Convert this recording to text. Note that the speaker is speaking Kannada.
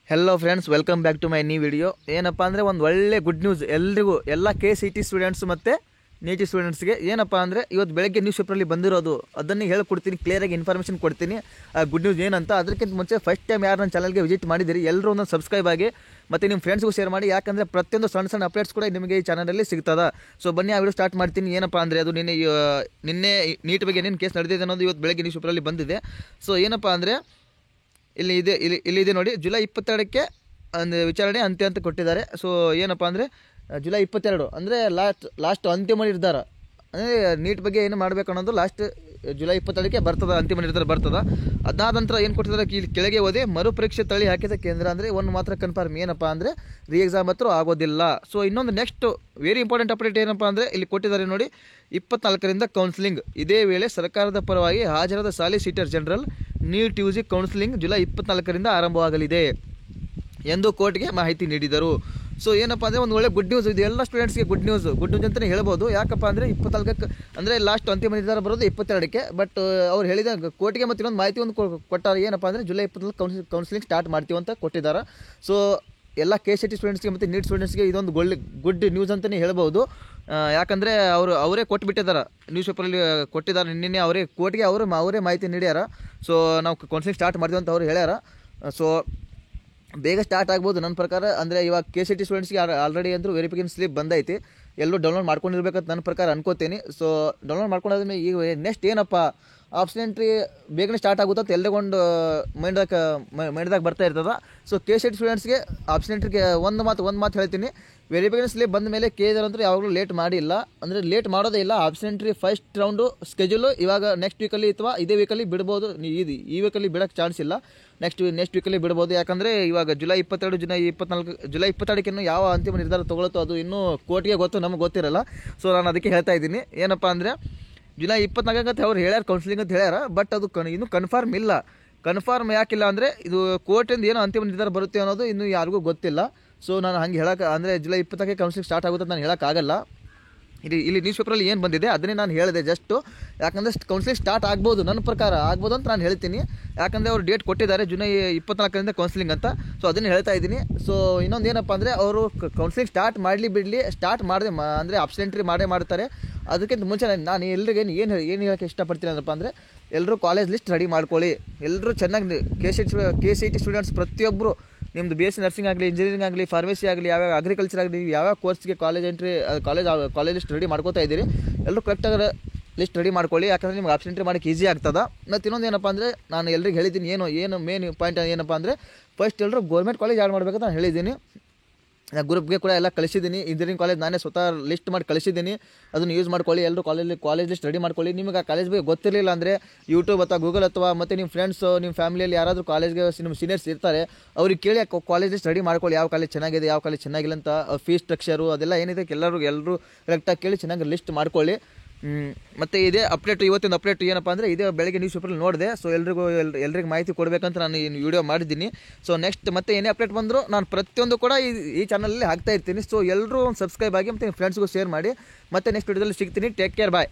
Hello friends, welcome back to my new video. ಏನಪ್ಪ ಅಂದರೆ ಒಂದು ಒಳ್ಳೆ ಗುಡ್ ನ್ಯೂಸ್ ಎಲ್ರಿಗೂ, ಎಲ್ಲ KCET ಸ್ಟೂಡೆಂಟ್ಸ್ ಮತ್ತು NEET ಸ್ಟೂಡೆಂಟ್ಸ್ಗೆ. ಏನಪ್ಪ ಅಂದರೆ ಇವತ್ತು ಬೆಳಗ್ಗೆ ನ್ಯೂಸ್ ಪೇಪರಲ್ಲಿ ಬಂದಿರೋದು, ಅದನ್ನು ಹೇಳ್ಕೊಡ್ತೀನಿ, ಕ್ಲಿಯರಾಗಿ ಇನ್ಫಾರ್ಮೇಷನ್ ಕೊಡ್ತೀನಿ. ಆ ಗುಡ್ ನ್ಯೂಸ್ ಏನಂತ. ಅದಕ್ಕಿಂತ ಮುಂಚೆ ಫಸ್ಟ್ ಟೈಮ್ ಯಾರು ನನ್ನ ಚಾನಲ್ಗೆ ವಿಸಿಟ್ ಮಾಡಿದ್ದೀರಿ ಎಲ್ಲರೂ ಒಂದೊಂದು ಸಬ್ಸ್ಕ್ರೈಬ್ ಆಗಿ ಮತ್ತು ನಿಮ್ಮ ಫ್ರೆಂಡ್ಸ್ಗೂ ಶೇರ್ ಮಾಡಿ. ಯಾಕಂದರೆ ಪ್ರತಿಯೊಂದು ಸಣ್ಣ ಸಣ್ಣ ಅಪ್ಡೇಟ್ಸ್ ಕೂಡ ನಿಮಗೆ ಈ ಚಾನಲಲ್ಲಿ ಸಿಗ್ತದೆ. ಸೊ ಬನ್ನಿ ಆ ವಿಡಿಯೋ ಸ್ಟಾರ್ಟ್ ಮಾಡ್ತೀನಿ. ಏನಪ್ಪ ಅಂದರೆ ಅದು ನಿನ್ನೆ ನೀಟ್ ಬಗ್ಗೆ ಏನೇನು ಕೇಸ್ ನಡೆದಿದೆ ಅನ್ನೋದು ಇವತ್ತು ಬೆಳಗ್ಗೆ ನ್ಯೂಸ್ ಪೇಪರಲ್ಲಿ ಬಂದಿದೆ. ಸೊ ಏನಪ್ಪ ಅಂದರೆ ಇಲ್ಲಿ ಇದೆ ನೋಡಿ, ಜುಲೈ 22ಕ್ಕೆ ಒಂದು ವಿಚಾರಣೆ ಅಂತ್ಯ ಅಂತ ಕೊಟ್ಟಿದ್ದಾರೆ. ಸೊ ಏನಪ್ಪ ಅಂದರೆ ಜುಲೈ 22 ಅಂದರೆ ಲಾಸ್ಟ್ ಅಂತಿಮ ನಿರ್ಧಾರ. ಅಂದರೆ ನೀಟ್ ಬಗ್ಗೆ ಏನು ಮಾಡಬೇಕು ಅನ್ನೋದು ಲಾಸ್ಟ್ ಜುಲೈ 22ಕ್ಕೆ ಬರ್ತದೆ, ಅಂತಿಮ ನಿರ್ಧಾರ ಬರ್ತದೆ. ಅದಾದ ನಂತರ ಏನು ಕೊಟ್ಟಿದ್ದಾರೆ, ಕೆಳಗೆ ಓದಿ ಮರುಪರೀಕ್ಷೆ ತಳಿ ಹಾಕಿದ ಕೇಂದ್ರ. ಅಂದರೆ ಒಂದು ಮಾತ್ರ ಕನ್ಫರ್ಮ್, ಏನಪ್ಪ ಅಂದರೆ ರೀ ಎಕ್ಸಾಮ್ ಹತ್ರ ಆಗೋದಿಲ್ಲ. ಸೊ ಇನ್ನೊಂದು ನೆಕ್ಸ್ಟ್ ವೆರಿ ಇಂಪಾರ್ಟೆಂಟ್ ಅಪ್ಡೇಟ್ ಏನಪ್ಪ ಅಂದರೆ ಇಲ್ಲಿ ಕೊಟ್ಟಿದ್ದಾರೆ ನೋಡಿ, 24ರಿಂದ ಕೌನ್ಸಿಲಿಂಗ್. ಇದೇ ವೇಳೆ ಸರ್ಕಾರದ ಪರವಾಗಿ ಹಾಜರಾದ solicitor general NEET UG counselling July 24ರಿಂದ ಆರಂಭವಾಗಲಿದೆ ಎಂದು ಕೋರ್ಟ್ಗೆ ಮಾಹಿತಿ ನೀಡಿದರು. ಸೊ ಏನಪ್ಪ ಅಂದರೆ ಒಂದು ಒಳ್ಳೆ ಗುಡ್ ನ್ಯೂಸ್ ಇದು, ಎಲ್ಲ ಸ್ಟೂಡೆಂಟ್ಸ್ಗೆ ಗುಡ್ ನ್ಯೂಸ್ ಅಂತಲೇ ಹೇಳ್ಬೋದು. ಯಾಕಪ್ಪ ಅಂದರೆ 24ಕ್ಕೆ ಅಂದರೆ ಲಾಸ್ಟ್ ಅಂತಿಮ ನಿರ್ಧಾರ ಬರೋದು 22ಕ್ಕೆ. ಬಟ್ ಅವ್ರು ಹೇಳಿದ ಕೋರ್ಟ್ಗೆ ಮತ್ತು ಇನ್ನೊಂದು ಮಾಹಿತಿ ಒಂದು ಕೊಟ್ಟಾರೆ. ಏನಪ್ಪ ಅಂದರೆ ಜುಲೈ 24 ಕೌನ್ಸಿಲಿಂಗ್ ಸ್ಟಾರ್ಟ್ ಮಾಡ್ತೀವಿ ಅಂತ ಕೊಟ್ಟಿದ್ದಾರೆ. ಸೊ ಎಲ್ಲ KCET ಸ್ಟೂಡೆಂಟ್ಸ್ಗೆ ಮತ್ತು NEET ಸ್ಟೂಡೆಂಟ್ಸ್ಗೆ ಇದೊಂದು ಗುಡ್ ನ್ಯೂಸ್ ಅಂತಲೇ ಹೇಳ್ಬೋದು. ಯಾಕಂದರೆ ಅವರೇ ಕೊಟ್ಟುಬಿಟ್ಟಿದ್ದಾರೆ, ನ್ಯೂಸ್ ಪೇಪರಲ್ಲಿ ಕೊಟ್ಟಿದ್ದಾರೆ. ನಿನ್ನೆ ಅವರೇ ಕೋರ್ಟ್ಗೆ ಅವರೇ ಮಾಹಿತಿ ನೀಡ್ಯಾರ. ಸೊ ನಾವು ಕೌನ್ಸಿಲಿಂಗ್ ಸ್ಟಾರ್ಟ್ ಮಾಡ್ತೀವಿ ಅಂತ ಅವ್ರು ಹೇಳ್ಯಾರ. ಸೊ ಬೇಗ ಸ್ಟಾರ್ಟ್ ಆಗ್ಬೋದು ನನ್ನ ಪ್ರಕಾರ. ಅಂದರೆ ಇವಾಗ KCET ಸ್ಟೂಡೆಂಟ್ಸ್ಗೆ ಆಲ್ರೆಡಿ ಅಂದರೂ ವೆರಿಫಿಕೇಷನ್ ಸ್ಲಿಪ್ ಬಂದೈತಿ, ಎಲ್ಲರೂ ಡೌನ್ಲೋಡ್ ಮಾಡ್ಕೊಂಡಿರ್ಬೇಕಂತ ನನ್ನ ಪ್ರಕಾರ ಅನ್ಕೋತೀನಿ. ಸೊ ಡೌನ್ಲೋಡ್ ಮಾಡ್ಕೊಂಡಾದ್ಮೇಲೆ ಈಗ ನೆಕ್ಸ್ಟ್ ಏನಪ್ಪ, ಆಪ್ಷನ್ ಎಂಟ್ರಿ ಬೇಗನೆ ಸ್ಟಾರ್ಟ್ ಆಗುತ್ತೆ ಅಂತ ಎಲ್ಲರಿಗೊಂದು ಮೈಂಡ್ದಾಗ ಬರ್ತಾ ಇರ್ತದೆ. ಸೊ KCET ಸ್ಟೂಡೆಂಟ್ಸ್ಗೆ ಆಪ್ಷನ್ ಎಂಟ್ರಿಗೆ ಒಂದು ಮಾತು ಹೇಳ್ತೀನಿ, ವೆರಿಫಿಕೇಷನ್ ಸ್ಲಿಪ್ ಬಂದ ಮೇಲೆ ಕೇಳಿದಾರಂತೂ ಯಾವಾಗಲೂ ಲೇಟ್ ಮಾಡಿಲ್ಲ, ಅಂದರೆ ಲೇಟ್ ಮಾಡೋದೇ ಇಲ್ಲ. Option entry first round schedule ಇವಾಗ ನೆಕ್ಸ್ಟ್ ವೀಕಲ್ಲಿ ಅಥವಾ ಇದೇ ವೀಕಲ್ಲಿ ಬಿಡ್ಬೋದು. ಈ ವೀಕಲ್ಲಿ ಬಿಡೋಕ್ಕೆ ಚಾನ್ಸ್ ಇಲ್ಲ, ನೆಕ್ಸ್ಟ್ ವೀಕಲ್ಲಿ ಬಿಡ್ಬೋದು. ಯಾಕಂದರೆ ಇವಾಗ ಜುಲೈ 22ಕ್ಕೆ ಇನ್ನೂ ಯಾವ ಅಂತಿಮ ನಿರ್ಧಾರ ತೊಗೊಳುತ್ತೋ ಅದು ಇನ್ನೂ ಕೋರ್ಟ್ಗೆ ಗೊತ್ತು, ನಮಗೆ ಗೊತ್ತಿರಲ್ಲ. ಸೊ ನಾನು ಅದಕ್ಕೆ ಹೇಳ್ತಾ ಇದ್ದೀನಿ. ಏನಪ್ಪ ಅಂದರೆ ಜುಲೈ 24 ಅಂತ ಅವ್ರು ಹೇಳ್ಯಾರ ಕೌನ್ಸಿಲಿಂಗ್ ಅಂತ ಹೇಳ್ಯಾರ. ಬಟ್ ಅದು ಇನ್ನೂ ಕನ್ಫರ್ಮ್ ಇಲ್ಲ. ಕನ್ಫರ್ಮ್ ಯಾಕಿಲ್ಲ ಅಂದರೆ ಇದು ಕೋರ್ಟಿಂದ ಏನೋ ಅಂತಿಮ ನಿರ್ಧಾರ ಬರುತ್ತೆ ಅನ್ನೋದು ಇನ್ನೂ ಯಾರಿಗೂ ಗೊತ್ತಿಲ್ಲ. ಸೊ ನಾನು ಹಂಗೆ ಹೇಳೋಕೆ, ಅಂದರೆ ಜುಲೈ 20ಕ್ಕೆ ಕೌನ್ಸಿಲಿಂಗ್ ಸ್ಟಾರ್ಟ್ ಆಗುತ್ತೆ ಅಂತ ನಾನು ಹೇಳೋಕ್ಕಾಗಲ್ಲ. ಇಲ್ಲಿ ನ್ಯೂಸ್ ಪೇಪರಲ್ಲಿ ಏನು ಬಂದಿದೆ ಅದನ್ನೇ ನಾನು ಹೇಳಿದೆ ಜಸ್ಟು. ಯಾಕಂದರೆ ಕೌನ್ಸಿಲಿಂಗ್ ಸ್ಟಾರ್ಟ್ ಆಗ್ಬೋದು, ನನ್ನ ಪ್ರಕಾರ ಆಗ್ಬೋದು ಅಂತ ನಾನು ಹೇಳ್ತೀನಿ. ಯಾಕಂದರೆ ಅವರು ಡೇಟ್ ಕೊಟ್ಟಿದ್ದಾರೆ ಜುಲೈ 24ರಿಂದ ಕೌನ್ಸಿಲಿಂಗ್ ಅಂತ. ಸೊ ಅದನ್ನೇ ಹೇಳ್ತಾ ಇದ್ದೀನಿ. ಸೊ ಇನ್ನೊಂದು ಏನಪ್ಪ ಅಂದರೆ ಅವರು ಕೌನ್ಸಿಲಿಂಗ್ ಸ್ಟಾರ್ಟ್ ಮಾಡಲಿ ಬಿಡಲಿ, ಸ್ಟಾರ್ಟ್ ಮಾಡದೆ ಅಂದರೆ ಆಪ್ಷನ್ ಎಂಟ್ರಿ ಮಾಡ್ತಾರೆ. ಅದಕ್ಕಿಂತ ಮುಂಚೆ ನಾನು ಎಲ್ರಿಗೆ ಏನು ಹೇಳೋಕ್ಕೆ ಇಷ್ಟಪಡ್ತೀನಿ ಅಂದ್ರಪ್ಪ ಅಂದರೆ, ಎಲ್ಲರೂ ಕಾಲೇಜ್ ಲಿಸ್ಟ್ ರೆಡಿ ಮಾಡ್ಕೊಳ್ಳಿ. ಎಲ್ಲರೂ ಚೆನ್ನಾಗಿ KCET ಸ್ಟೂಡೆಂಟ್ಸ್ ಪ್ರತಿಯೊಬ್ಬರು ನಿಮ್ಮದು BSc ನರ್ಸಿಂಗ್ ಆಗಲಿ, ಇಂಜಿನಿಯರಿಂಗ್ ಆಗಲಿ, ಫಾರ್ಮಸಿ ಆಗಲಿ, ಯಾವ್ಯಾವ ಅಗ್ರಿಕಲ್ಚರ್ ಆಗಲಿ, ಯಾವ್ಯಾವ ಕೋರ್ಸ್ಗೆ ಕಾಲೇಜ್ ಲಿಸ್ಟ್ ರೆಡಿ ಮಾಡ್ಕೋತಾ ಇದ್ದೀರಿ, ಎಲ್ಲರೂ ಕರೆಕ್ಟಾಗಿ ಲಿಸ್ಟ್ ರೆಡಿ ಮಾಡ್ಕೊಳ್ಳಿ. ಯಾಕಂದರೆ ನಿಮ್ಗೆ ಆಪ್ಷನ್ ಎಂಟ್ರಿ ಮಾಡೋಕ್ಕೆ ಈಸಿ ಆಗ್ತದೆ. ಮತ್ತು ಇನ್ನೊಂದು ಏನಪ್ಪ ಅಂದರೆ ನಾನು ಎಲ್ರಿಗೆ ಹೇಳಿದ್ದೀನಿ, ಏನು ಮೇನ್ ಪಾಯಿಂಟ್ ಏನಪ್ಪ ಅಂದರೆ ಫಸ್ಟ್ ಎಲ್ಲರೂ ಗೌರ್ಮೆಂಟ್ ಕಾಲೇಜ್ ಆ್ಯಡ್ ಮಾಡಬೇಕಂತ ನಾನು ಹೇಳಿದ್ದೀನಿ. ಗ್ರೂಪ್ಗೆ ಕೂಡ ಎಲ್ಲ ಕಳಿಸಿದ್ದೀನಿ. ಇಂಜಿನಿಯರಿಂಗ್ ಕಾಲೇಜ್ ನಾನೇ ಸ್ವತಃ ಲಿಸ್ಟ್ ಮಾಡಿ ಕಳಿಸಿದ್ದೀನಿ, ಅದನ್ನು ಯೂಸ್ ಮಾಡ್ಕೊಳ್ಳಿ. ಎಲ್ಲರೂ ಕಾಲೇಜ್ ಲಿಸ್ಟ್ ರೆಡಿ ಮಾಡ್ಕೊಳ್ಳಿ. ನಿಮಗೆ ಆ ಕಾಲೇಜ್ ಬಗ್ಗೆ ಗೊತ್ತಿರಲಿಲ್ಲ ಅಂದರೆ ಯೂಟ್ಯೂಬ್ ಅಥವಾ ಗೂಗಲ್ ಅಥವಾ ಮತ್ತು ನಿಮ್ಮ ಫ್ರೆಂಡ್ಸು, ನಿಮ್ಮ ಫ್ಯಾಮಿಲಿಯಲ್ಲಿ ಯಾರಾದರೂ ಕಾಲೇಜ್ಗೆ ನಿಮ್ಮ ಸೀನಿಯರ್ಸ್ ಇರ್ತಾರೆ, ಅವ್ರಿಗೆ ಕೇಳಿ ಕಾಲೇಜ್ ಲಿಸ್ಟ್ ರೆಡಿ ಮಾಡ್ಕೊಳ್ಳಿ. ಯಾವ ಕಾಲೇಜ್ ಚೆನ್ನಾಗಿದೆ, ಯಾವ ಕಾಲೇಜ್ ಚೆನ್ನಾಗಿಲ್ಲ ಅಂತ, ಫೀಸ್ ಸ್ಟ್ರಕ್ಚರು ಅದೆಲ್ಲ ಏನಿದೆ ಎಲ್ಲರೂ ಕರೆಕ್ಟಾಗಿ ಕೇಳಿ ಚೆನ್ನಾಗಿ ಲಿಸ್ಟ್ ಮಾಡ್ಕೊಳ್ಳಿ. ಮತ್ತು ಇದೇ ಅಪ್ಡೇಟ್, ಇವತ್ತಿನ ಅಪ್ಡೇಟ್ ಏನಪ್ಪ ಅಂದರೆ ಇದೇ ಬೆಳಗ್ಗೆ ನ್ಯೂಸ್ ಪೇಪರಲ್ಲಿ ನೋಡಿದೆ. ಸೊ ಎಲ್ರಿಗೂ ಮಾಹಿತಿ ಕೊಡಬೇಕಂತ ನಾನು ಈ ವಿಡಿಯೋ ಮಾಡಿದ್ದೀನಿ. ಸೊ ನೆಕ್ಸ್ಟ್ ಮತ್ತೆ ಏನೇ ಅಪ್ಡೇಟ್ ಬಂದರೂ ನಾನು ಪ್ರತಿಯೊಂದು ಕೂಡ ಈ ಚಾನಲಲ್ಲಿ ಹಾಕ್ತಾ ಇರ್ತೀನಿ. ಸೊ ಎಲ್ಲರೂ ಒಂದು ಸಬ್ಸ್ಕ್ರೈಬ್ ಆಗಿ ಮತ್ತು ನಿಮ್ಮ ಫ್ರೆಂಡ್ಸ್ಗೂ ಶೇರ್ ಮಾಡಿ. ಮತ್ತೆ ನೆಕ್ಸ್ಟ್ ವಿಡಿಯೋದಲ್ಲಿ ಸಿಗ್ತೀನಿ. ಟೇಕ್ ಕೇರ್, ಬಾಯ್.